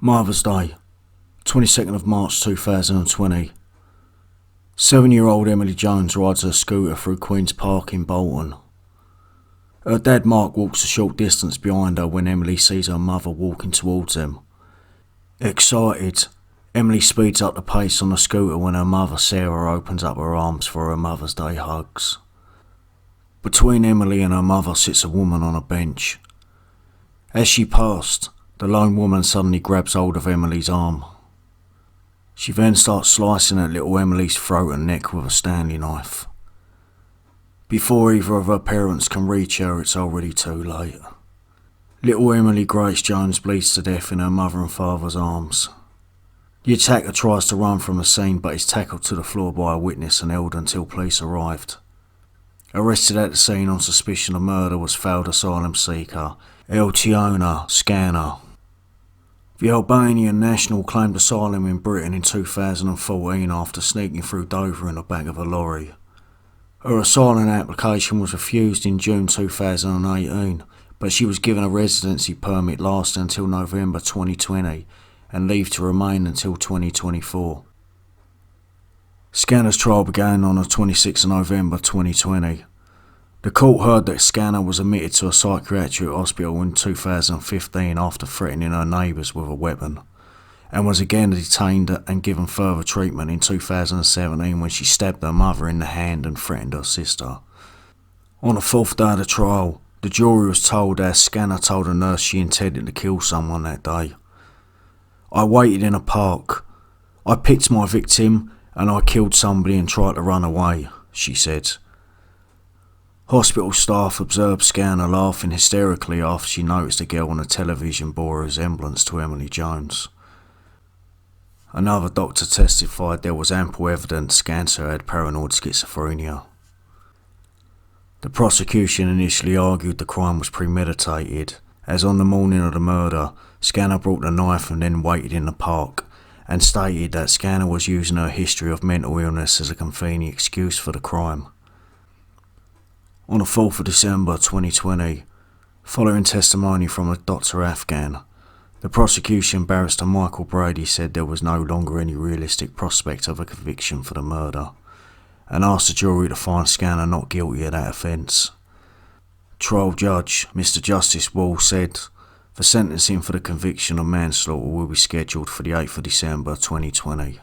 Mother's Day, 22nd of March 2020. 7-year-old Emily Jones rides her scooter through Queen's Park in Bolton. Her dad Mark walks a short distance behind her when Emily sees her mother walking towards them. Excited, Emily speeds up the pace on the scooter when her mother Sarah opens up her arms for her Mother's Day hugs. Between Emily and her mother sits a woman on a bench. As she passed, the lone woman suddenly grabs hold of Emily's arm. She then starts slicing at little Emily's throat and neck with a Stanley knife. Before either of her parents can reach her, it's already too late. Little Emily Grace Jones bleeds to death in her mother and father's arms. The attacker tries to run from the scene but is tackled to the floor by a witness and held until police arrived. Arrested at the scene on suspicion of murder was failed asylum seeker Eltiona Scanner. The Albanian national claimed asylum in Britain in 2014 after sneaking through Dover in the back of a lorry. Her asylum application was refused in June 2018, but she was given a residency permit lasting until November 2020 and leave to remain until 2024. Scanner's trial began on the 26th of November 2020. The court heard that Scanner was admitted to a psychiatric hospital in 2015 after threatening her neighbours with a weapon, and was again detained and given further treatment in 2017 when she stabbed her mother in the hand and threatened her sister. On the fourth day of the trial, the jury was told that Scanner told a nurse she intended to kill someone that day. "I waited in a park. I picked my victim and I killed somebody and tried to run away," she said. Hospital staff observed Scanner laughing hysterically after she noticed a girl on the television bore a resemblance to Emily Jones. Another doctor testified there was ample evidence Scanner had paranoid schizophrenia. The prosecution initially argued the crime was premeditated, as on the morning of the murder, Scanner brought the knife and then waited in the park, and stated that Scanner was using her history of mental illness as a convenient excuse for the crime. On the 4th of December 2020, following testimony from a Dr. Afghan, the prosecution barrister Michael Brady said there was no longer any realistic prospect of a conviction for the murder, and asked the jury to find Scanner not guilty of that offence. Trial judge Mr. Justice Wall said the sentencing for the conviction of manslaughter will be scheduled for the 8th of December 2020.